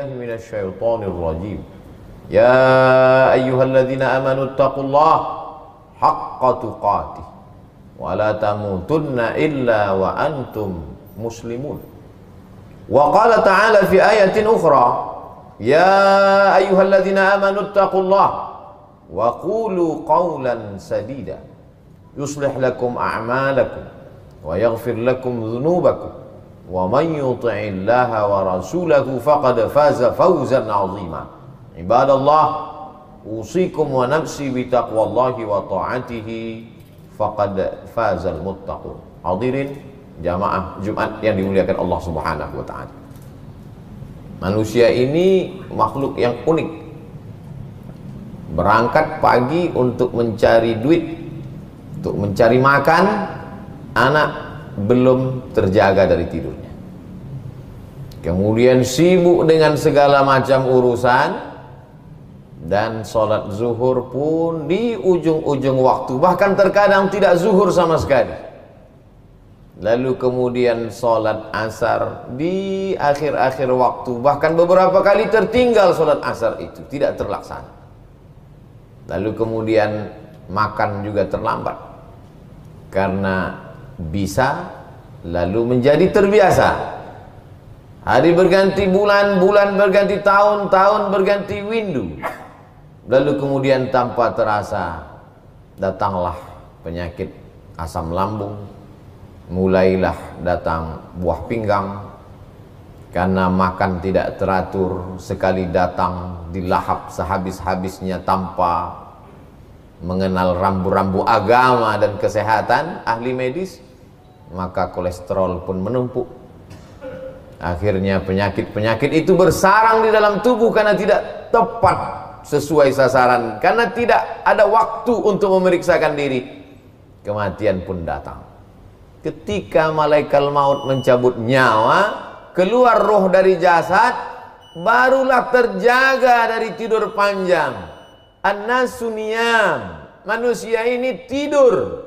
Minasyaitonirrajim. Ya ayyuhalladzina amanu taqullaha haqqa tuqatih wa la tamutunna illa wa antum muslimun. Wa qala ta'ala fi ayatin ukhra, ya ayyuhalladzina amanu taqullaha wa qulu qawlan sadida yuslih lakum a'malakum wa yaghfir lakum dhunubakum wa man yuti'illaha wa rasulahu faqad faza fawzan 'azima. Ibadallah, usikum wa nafsi bi taqwallahi wa ta'atihi faqad fazal muttaqun. Hadirin jamaah Jumat yang dimuliakan Allah Subhanahu wa taala. Manusia ini makhluk yang unik. Berangkat pagi untuk mencari duit, untuk mencari makan, anak belum terjaga dari tidurnya. Kemudian sibuk dengan segala macam urusan, dan sholat zuhur pun di ujung-ujung waktu, bahkan terkadang tidak zuhur sama sekali. Lalu kemudian sholat asar di akhir-akhir waktu, bahkan beberapa kali tertinggal sholat asar itu, tidak terlaksana. Lalu kemudian makan juga terlambat karena bisa, lalu menjadi terbiasa. Hari berganti bulan, bulan berganti tahun, tahun berganti windu. Lalu kemudian tanpa terasa datanglah penyakit asam lambung, mulailah datang buah pinggang karena makan tidak teratur, sekali datang dilahap sehabis-habisnya tanpa mengenal rambu-rambu agama dan kesehatan ahli medis, maka kolesterol pun menumpuk. Akhirnya penyakit-penyakit itu bersarang di dalam tubuh karena tidak tepat sesuai sasaran, karena tidak ada waktu untuk memeriksakan diri. Kematian pun datang. Ketika malaikat maut mencabut nyawa, keluar roh dari jasad, barulah terjaga dari tidur panjang. An-nasu niyam, manusia ini tidur.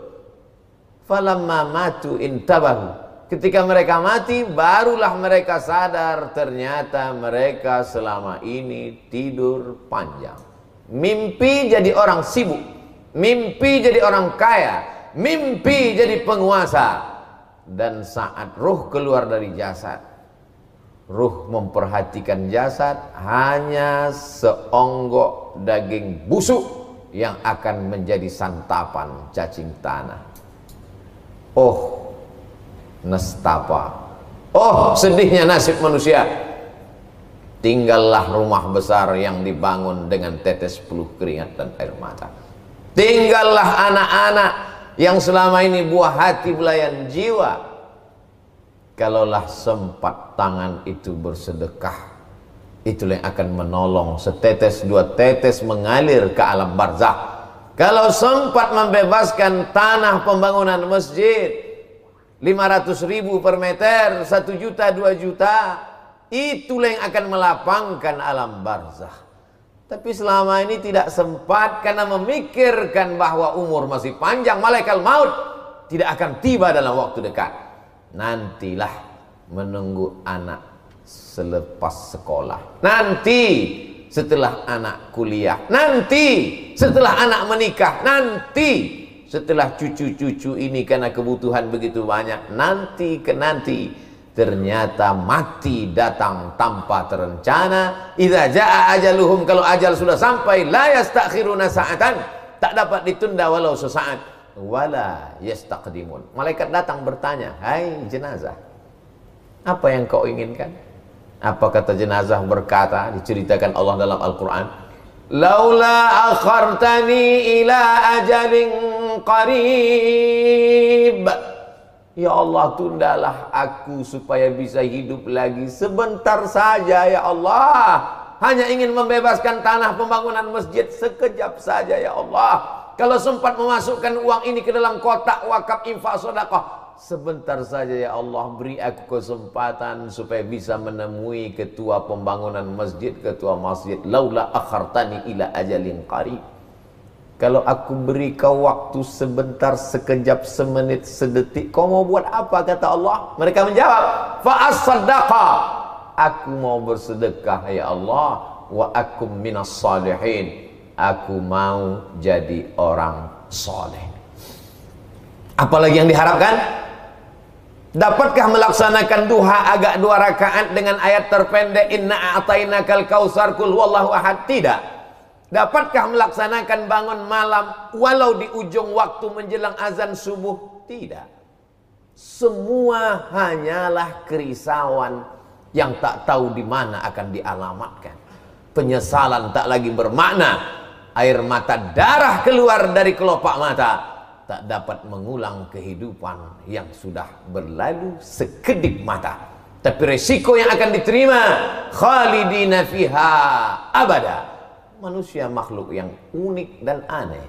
Falamma matu intabahu, ketika mereka mati barulah mereka sadar ternyata mereka selama ini tidur panjang. Mimpi jadi orang sibuk, mimpi jadi orang kaya, mimpi jadi penguasa. Dan saat ruh keluar dari jasad, ruh memperhatikan jasad, hanya seonggok daging busuk yang akan menjadi santapan cacing tanah. Oh nestapa, oh sedihnya nasib manusia. Tinggallah rumah besar yang dibangun dengan tetes peluh keringat dan air mata. Tinggallah anak-anak yang selama ini buah hati belayan jiwa. Kalaulah sempat tangan itu bersedekah, itulah yang akan menolong setetes dua tetes mengalir ke alam barzakh. Kalau sempat membebaskan tanah pembangunan masjid 500.000 per meter, 1 juta, 2 juta, itulah yang akan melapangkan alam barzakh. Tapi selama ini tidak sempat karena memikirkan bahwa umur masih panjang, malaikat maut tidak akan tiba dalam waktu dekat. Nantilah menunggu anak selepas sekolah, nanti setelah anak kuliah, nanti setelah anak menikah, nanti setelah cucu-cucu ini karena kebutuhan begitu banyak, nanti ke nanti. Ternyata mati datang tanpa terencana. Idza jaa ajaluhum, kalau ajal sudah sampai, la yastakhiruna sa'atan, tak dapat ditunda walau sesaat, wala yastaqdimun. Malaikat datang bertanya, hai jenazah, apa yang kau inginkan? Apa kata jenazah? Berkata, diceritakan Allah dalam Al-Quran, laula akhartani ila ajalin qarib, ya Allah tundalah aku supaya bisa hidup lagi sebentar saja ya Allah. Hanya ingin membebaskan tanah pembangunan masjid sekejap saja ya Allah. Kalau sempat memasukkan uang ini ke dalam kotak wakaf infak sedekah, sebentar saja ya Allah, beri aku kesempatan supaya bisa menemui ketua pembangunan masjid, ketua masjid. Laula akhartani ila ajalin qarib. Kalau aku beri kau waktu sebentar, sekejap, semenit, sedetik, kau mau buat apa? Kata Allah. Mereka menjawab, fa'as-saddaqa, aku mau bersedekah ya Allah, wa akum minas salihin, aku mau jadi orang soleh. Apalagi yang diharapkan? Dapatkah melaksanakan duha agak 2 rakaat dengan ayat terpendek inna a'tainakal kautsar qul huwallahu ahad? Tidak. Dapatkah melaksanakan bangun malam walau di ujung waktu menjelang azan subuh? Tidak. Semua hanyalah kerisauan yang tak tahu di mana akan dialamatkan. Penyesalan tak lagi bermakna. Air mata darah keluar dari kelopak mata, tak dapat mengulang kehidupan yang sudah berlalu sekedip mata. Tapi resiko yang akan diterima, khalidina fiha abada. Manusia makhluk yang unik dan aneh.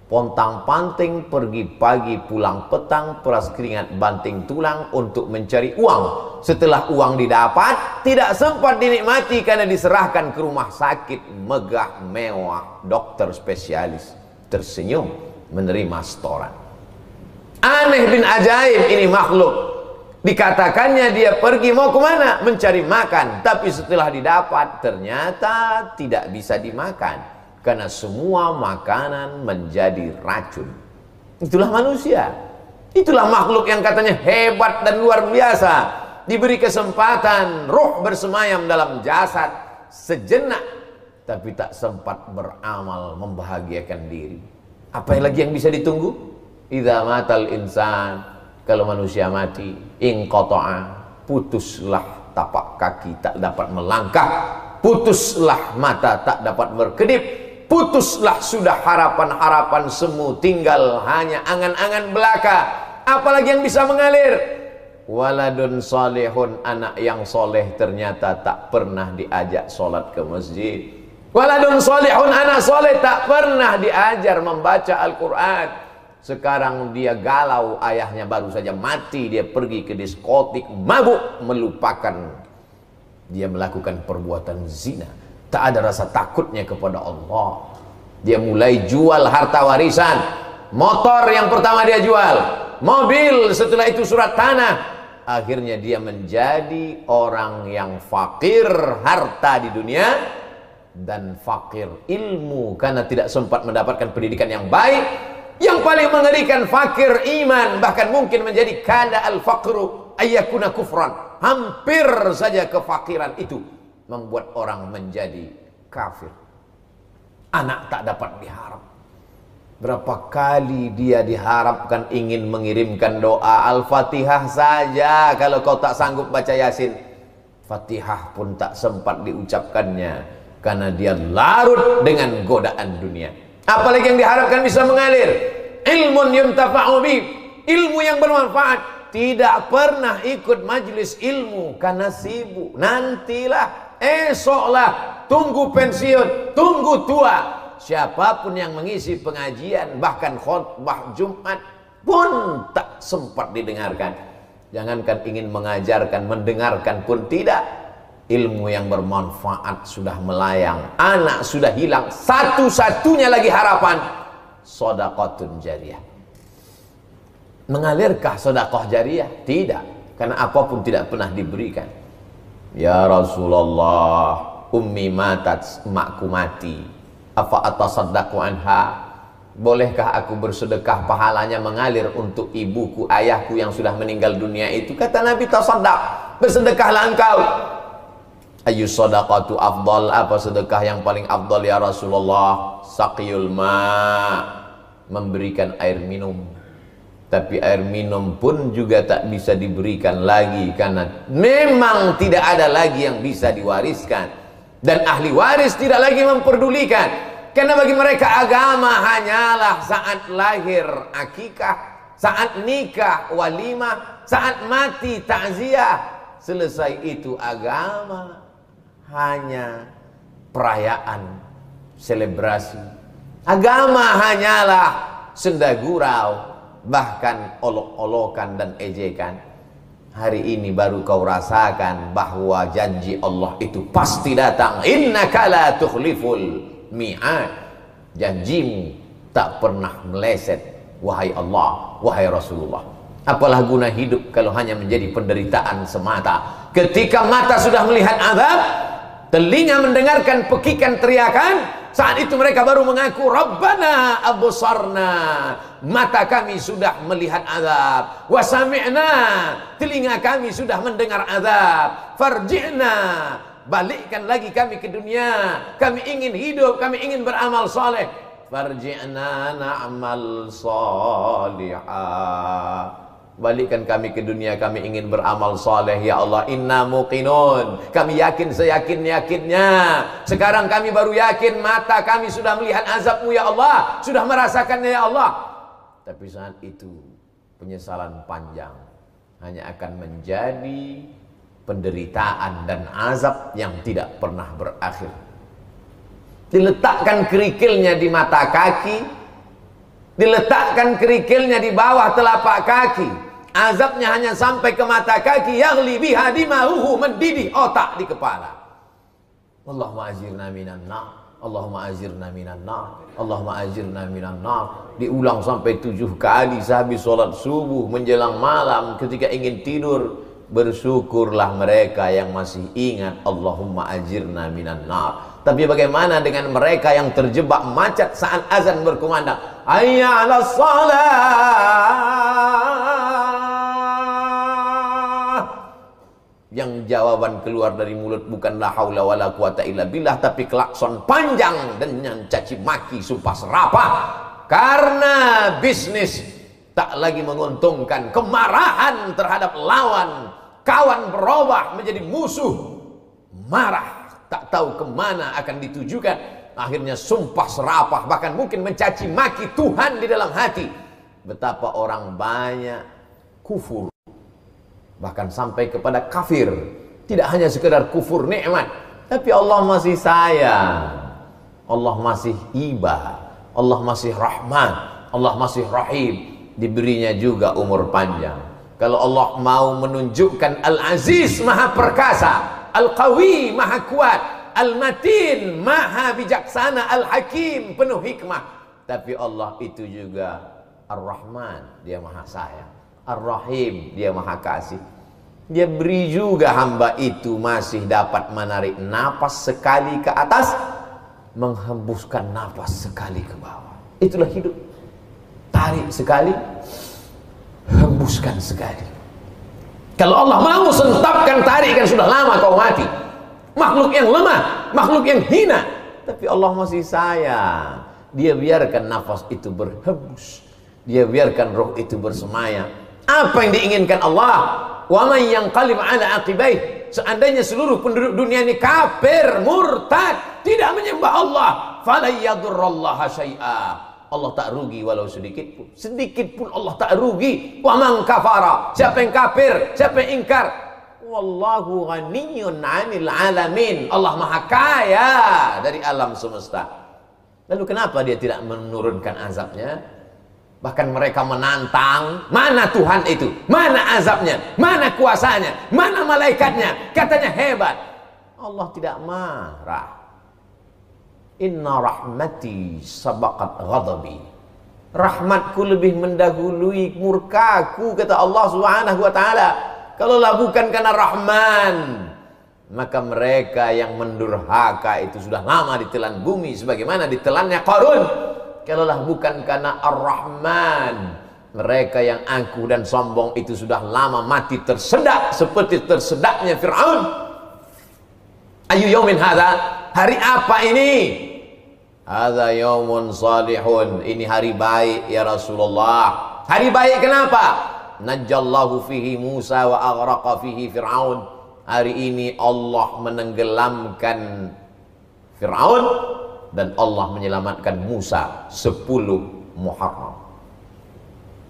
Pontang-panting, pergi pagi pulang petang, peras keringat banting tulang untuk mencari uang. Setelah uang didapat, tidak sempat dinikmati karena diserahkan ke rumah sakit megah mewah, dokter spesialis tersenyum menerima setoran. Aneh bin ajaib ini makhluk. Dikatakannya dia pergi mau kemana? Mencari makan. Tapi setelah didapat ternyata tidak bisa dimakan, karena semua makanan menjadi racun. Itulah manusia. Itulah makhluk yang katanya hebat dan luar biasa. Diberi kesempatan roh bersemayam dalam jasad sejenak, tapi tak sempat beramal membahagiakan diri. Apa lagi yang bisa ditunggu? Idza matal insan, kalau manusia mati, inqata'a, putuslah tapak kaki tak dapat melangkah, putuslah mata tak dapat berkedip, putuslah sudah harapan-harapan semu, tinggal hanya angan-angan belaka. Apalagi yang bisa mengalir? Waladun salihun, anak yang soleh ternyata tak pernah diajak sholat ke masjid. Waladun salihun, anak soleh tak pernah diajar membaca Al-Quran. Sekarang dia galau, ayahnya baru saja mati, dia pergi ke diskotik, mabuk, melupakan dia melakukan perbuatan zina. Tak ada rasa takutnya kepada Allah. Dia mulai jual harta warisan. Motor yang pertama dia jual, mobil, setelah itu surat tanah. Akhirnya dia menjadi orang yang fakir harta di dunia dan fakir ilmu karena tidak sempat mendapatkan pendidikan yang baik. Yang paling mengerikan fakir iman, bahkan mungkin menjadi kada al-faqru ayyakuna kufran. Hampir saja kefakiran itu membuat orang menjadi kafir. Anak tak dapat diharap. Berapa kali dia diharapkan ingin mengirimkan doa Al-Fatihah saja, kalau kau tak sanggup baca Yasin. Fatihah pun tak sempat diucapkannya karena dia larut dengan godaan dunia. Apalagi yang diharapkan bisa mengalir? Ilmun yuntafa'u bi, ilmu yang bermanfaat. Tidak pernah ikut majelis ilmu karena sibuk. Nantilah, esoklah, tunggu pensiun, tunggu tua. Siapapun yang mengisi pengajian, bahkan khutbah Jumat pun tak sempat didengarkan. Jangankan ingin mengajarkan, mendengarkan pun tidak. Ilmu yang bermanfaat sudah melayang, anak sudah hilang, satu-satunya lagi harapan sedekahun jariyah. Mengalirkah sedekah jariyah? Tidak, karena apapun tidak pernah diberikan. Ya Rasulullah, ummi matat, emakku mati, afa atasaddaqu anha, bolehkah aku bersedekah, pahalanya mengalir untuk ibuku, ayahku yang sudah meninggal dunia itu? Kata Nabi, tasaddaq, bersedekahlah engkau. Ayu sadaqatu afdal, apa sedekah yang paling afdal ya Rasulullah? Saqiyul ma, memberikan air minum. Tapi air minum pun juga tak bisa diberikan lagi karena memang tidak ada lagi yang bisa diwariskan, dan ahli waris tidak lagi memperdulikan, karena bagi mereka agama hanyalah saat lahir akikah, saat nikah walimah, saat mati takziah. Selesai itu agama hanya perayaan, selebrasi. Agama hanyalah senda gurau, bahkan olok-olokan dan ejekan. Hari ini baru kau rasakan bahwa janji Allah itu pasti datang. Innaka la tukhliful mi'ad. Janjimu tak pernah meleset, wahai Allah, wahai Rasulullah. Apalah guna hidup kalau hanya menjadi penderitaan semata. Ketika mata sudah melihat azab, telinga mendengarkan pekikan teriakan, saat itu mereka baru mengaku, Rabbana absarna, mata kami sudah melihat azab, wa sami'na, telinga kami sudah mendengar azab, farji'na, balikkan lagi kami ke dunia, kami ingin hidup, kami ingin beramal saleh, farji'na na'mal salihah, balikkan kami ke dunia, kami ingin beramal saleh ya Allah. Inna muqinun, kami yakin seyakin-yakinnya. Sekarang kami baru yakin, mata kami sudah melihat azab-Mu ya Allah, sudah merasakannya ya Allah. Tapi saat itu penyesalan panjang hanya akan menjadi penderitaan dan azab yang tidak pernah berakhir. Diletakkan kerikilnya di mata kaki, diletakkan kerikilnya di bawah telapak kaki, azabnya hanya sampai ke mata kaki, yaghli biha dima'uhu, mendidih otak di kepala. Allahumma ajirna minan nar, Allahumma ajirna minan nar, Allahumma ajirna minan nar. Diulang sampai 7 kali sehabis sholat subuh menjelang malam. Ketika ingin tidur, bersyukurlah mereka yang masih ingat Allahumma ajirna minan nar. Tapi bagaimana dengan mereka yang terjebak macet saat azan berkumandang, hayya 'alas shalah, yang jawaban keluar dari mulut bukan la haula wala quwata illa billah, tapi klakson panjang dengan caci maki, sumpah serapah, karena bisnis tak lagi menguntungkan. Kemarahan terhadap lawan, kawan berubah menjadi musuh, marah tak tahu kemana akan ditujukan, akhirnya sumpah serapah, bahkan mungkin mencaci maki Tuhan di dalam hati. Betapa orang banyak kufur, bahkan sampai kepada kafir. Tidak hanya sekedar kufur nikmat, tapi Allah masih sayang, Allah masih iba, Allah masih rahman, Allah masih rahim, diberinya juga umur panjang. Kalau Allah mau menunjukkan Al-Aziz maha perkasa, Al-Qawi maha kuat, Al-Matin maha bijaksana, Al-Hakim penuh hikmah. Tapi Allah itu juga Ar-Rahman, dia maha sayang, Ar-Rahim, dia maha kasih. Dia beri juga hamba itu masih dapat menarik napas sekali ke atas, menghembuskan napas sekali ke bawah. Itulah hidup. Tarik sekali, hembuskan sekali. Kalau Allah mau sentapkan, tarikan, sudah lama kau mati. Makhluk yang lemah, makhluk yang hina, tapi Allah masih sayang. Dia biarkan nafas itu berhembus, dia biarkan roh itu bersemayam. Apa yang diinginkan Allah? Wa man yanqalib ala aqibaih, seandainya seluruh penduduk dunia ini kafir, murtad, tidak menyembah Allah, fala yadurrallaha syai'a, Allah tak rugi walau sedikit pun. Sedikit pun Allah tak rugi. Wa man kafara, siapa yang kafir, siapa yang ingkar, wallahu ghaniyyun 'anil 'alamin, Allah maha kaya dari alam semesta. Lalu kenapa dia tidak menurunkan azabnya? Bahkan mereka menantang, mana Tuhan itu, mana azabnya, mana kuasanya, mana malaikatnya, katanya hebat. Allah tidak marah. Inna rahmati sabaqat ghadabi, rahmatku lebih mendahului murkaku, kata Allah Subhanahu wa taala. Kalaulah bukan karena Rahman, maka mereka yang mendurhaka itu sudah lama ditelan bumi sebagaimana ditelannya Qarun. Kalaulah bukan karena Ar-Rahman, mereka yang angkuh dan sombong itu sudah lama mati tersedak seperti tersedaknya Fir'aun. Ayu yaumin hadza, hari apa ini? Hadza yaumun salihun, ini hari baik ya Rasulullah. Hari baik kenapa? Najjallahu fihi Musa wa aghraqa fihi Fir'aun. Hari ini Allah menenggelamkan Fir'aun dan Allah menyelamatkan Musa 10 Muharram.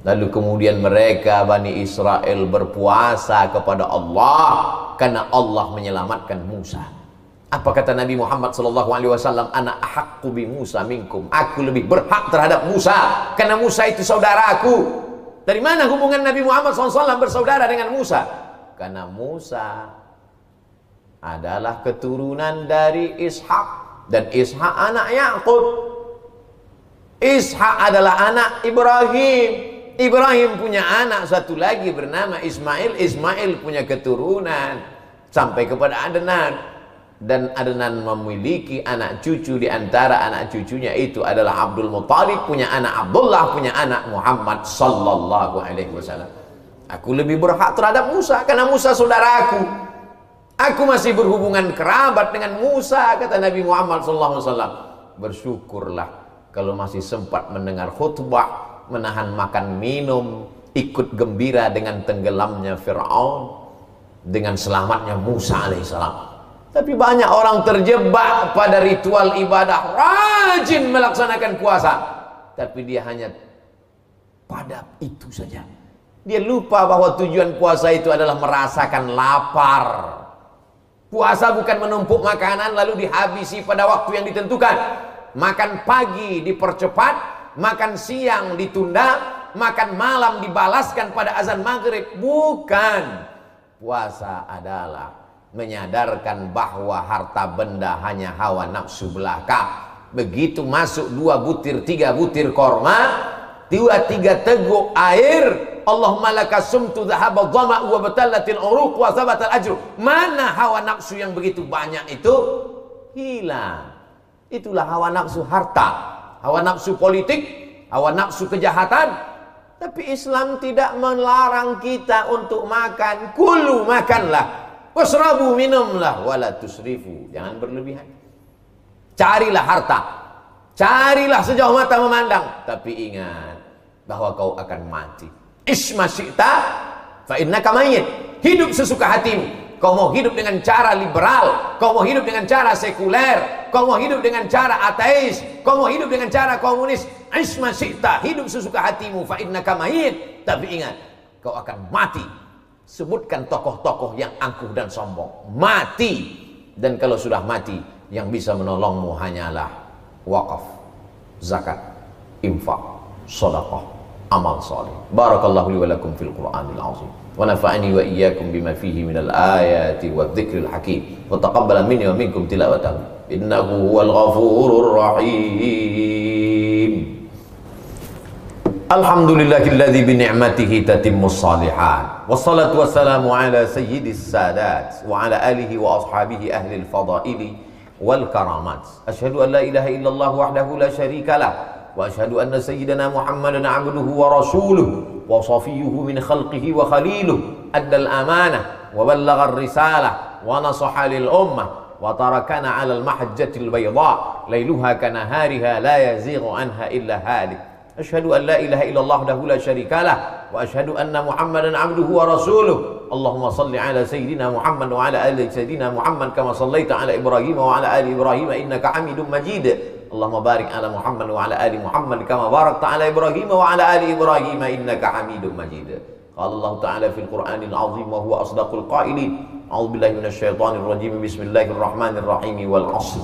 Lalu kemudian mereka Bani Israel berpuasa kepada Allah karena Allah menyelamatkan Musa. Apa kata Nabi Muhammad SAW? Ana ahaqqu bi Musa minkum, aku lebih berhak terhadap Musa karena Musa itu saudaraku. Dari mana hubungan Nabi Muhammad SAW bersaudara dengan Musa? Karena Musa adalah keturunan dari Ishak, dan Ishak anak Yakub. Ishak adalah anak Ibrahim. Ibrahim punya anak satu lagi bernama Ismail. Ismail punya keturunan sampai kepada Adnan. Dan Adnan memiliki anak cucu, di antara anak cucunya itu adalah Abdul Muttalib, punya anak Abdullah, punya anak Muhammad sallallahu alaihi wasallam. Aku lebih berhak terhadap Musa karena Musa saudaraku. Aku masih berhubungan kerabat dengan Musa, kata Nabi Muhammad sallallahu alaihi wasallam. Bersyukurlah kalau masih sempat mendengar khutbah, menahan makan minum, ikut gembira dengan tenggelamnya Fir'aun, dengan selamatnya Musa alaihissalam. Tapi banyak orang terjebak pada ritual ibadah, rajin melaksanakan puasa, tapi dia hanya pada itu saja. Dia lupa bahwa tujuan puasa itu adalah merasakan lapar. Puasa bukan menumpuk makanan lalu dihabisi pada waktu yang ditentukan. Makan pagi dipercepat, makan siang ditunda, makan malam dibalaskan pada azan maghrib. Bukan. Puasa adalah menyadarkan bahwa harta benda hanya hawa nafsu belaka. Begitu masuk 2 butir 3 butir korma, 2-3 teguk air, Allahumma laka sumtu dhahaba dhama wa batallatil uruq wa thabatal ajru. Mana hawa nafsu yang begitu banyak itu? Hilang. Itulah hawa nafsu harta, hawa nafsu politik, hawa nafsu kejahatan. Tapi Islam tidak melarang kita untuk makan. Kulu, makanlah. Wasrabu, minumlah, wala tusrifu, jangan berlebihan. Carilah harta, carilah sejauh mata memandang, tapi ingat bahwa kau akan mati. Isma syi'ta fa innaka mayyit. Hidup sesuka hatimu. Kau mau hidup dengan cara liberal, kau mau hidup dengan cara sekuler, kau mau hidup dengan cara ateis, kau mau hidup dengan cara komunis. Isma syi'ta, hidup sesuka hatimu, fa innaka mayyit. Tapi ingat, kau akan mati. Sebutkan tokoh-tokoh yang angkuh dan sombong, mati. Dan kalau sudah mati, yang bisa menolongmu hanyalah wakaf, zakat, infak, sedekah, amal saleh. Barakallahu li wa lakum fil Qur'anil azim, wa nafa'ani wa iyyakum bima fihi minal ayati wadh-dhikril hakim, wa taqabbala minni wa minkum tilawatahu innahu huwal ghafurur rahim. Alhamdulillahilladzi bi ni'matihi tatimmus shalihat. Wassalatu wassalamu ala sayyidis sadat wa ala alihi wa ashabihi ahlil fadaili wal karamat. Asyhadu an la ilaha illallah wahdahu la syarika lah wa asyhadu anna sayyidana Muhammadan abduhu wa rasuluhu wa safiyyuhu min khalqihi wa khaliluhu. Addal amanah wa ballagha ar-risalah wa nasaha lil ummah wa tarakana 'alal mahajjatil bayda lailuha kanahariha la yazighu anha illa halik. Asyhadu an la ilaha illallah wahdahu la syarikalah wa asyhadu anna Muhammadan abduhu wa rasuluh. Allahumma salli ala sayyidina Muhammad wa ala ali sayyidina Muhammad kama sallaita ala Ibrahim wa ala ali Ibrahim innaka Hamidum Majid. Allahumma barik ala Muhammad wa ala ali Muhammad kama barakta ala Ibrahim wa ala ali Ibrahim innaka Hamidum Majid. Qala Allah ta'ala fil Qur'anil azim wa huwa asdaqul qailin. A'udzu billahi minasyaitonir rajim. Bismillahirrahmanirrahim. Wal 'ashr.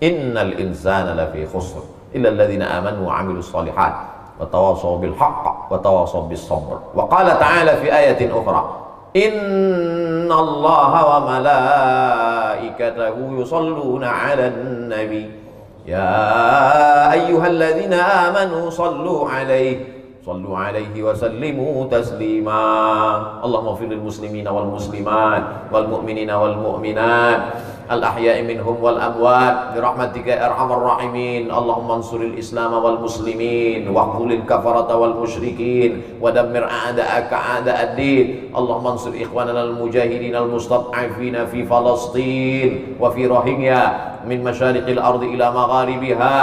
Innal insana lafi khusr illa alladhina amanu wa 'amilus shalihat wa tawasaw bil haqq wa tawasaw bis sabr. Wa qala ta'ala fi ayatin ukhra, inna Allaha wa malaikatahu yusalluna 'alan nabi ya ayyuhalladzina amanu sallu 'alaihi wa sallimu taslima. Allahumma ighfir lil muslimina wal muslimat wal mu'minina wal mu'minat al-ahya'i minhum wal amwat bi rahmatika ya arhamar rahimin. Allahumma ansuril islam wal muslimin wa khzulil kafarata wal musyrikin wa dammir a'da'aka a'da'ad-din. Allahumma ansur ikhwanana al mujahidin al mustad'afina fi Falastin wa fi Rohingya min masyariqil ardi ila magharibiha.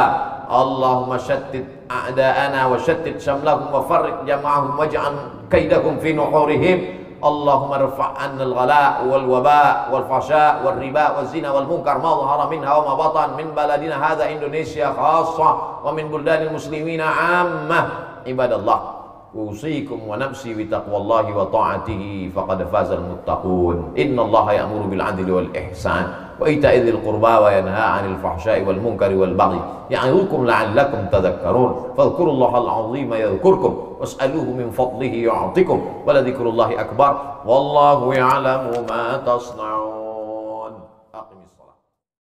Allahumma shattit a'da'ana wa shattit shamlahum wa farriq jama'ahum waj'al kaidahum fi nuhurihim. Allahumma rfa' 'anna al-ghala' wal waba' wal fahsya' wal riba wal zina wal munkar ma dhahara minha wa ma batan min baladina hadha Indonesia khassa wa min buldanil muslimina 'ammah. Ibadallah, usikum wa nafsi bi taqwallahi wa ta'atihi faqad fazal muttaqun. Innallaha ya'muru bil 'adli wal ihsan wa ita'i dzil qurba wa yanha 'anil fahsya'i wal munkari wal baghi ya'idukum la'allakum tadhakkarun. Fadhkurullaha al-'azima yadhkurkum was'aluhu min fadlihi yu'tikum wa la dzikrullahi akbar wallahu ya'lamu ma tasna'un.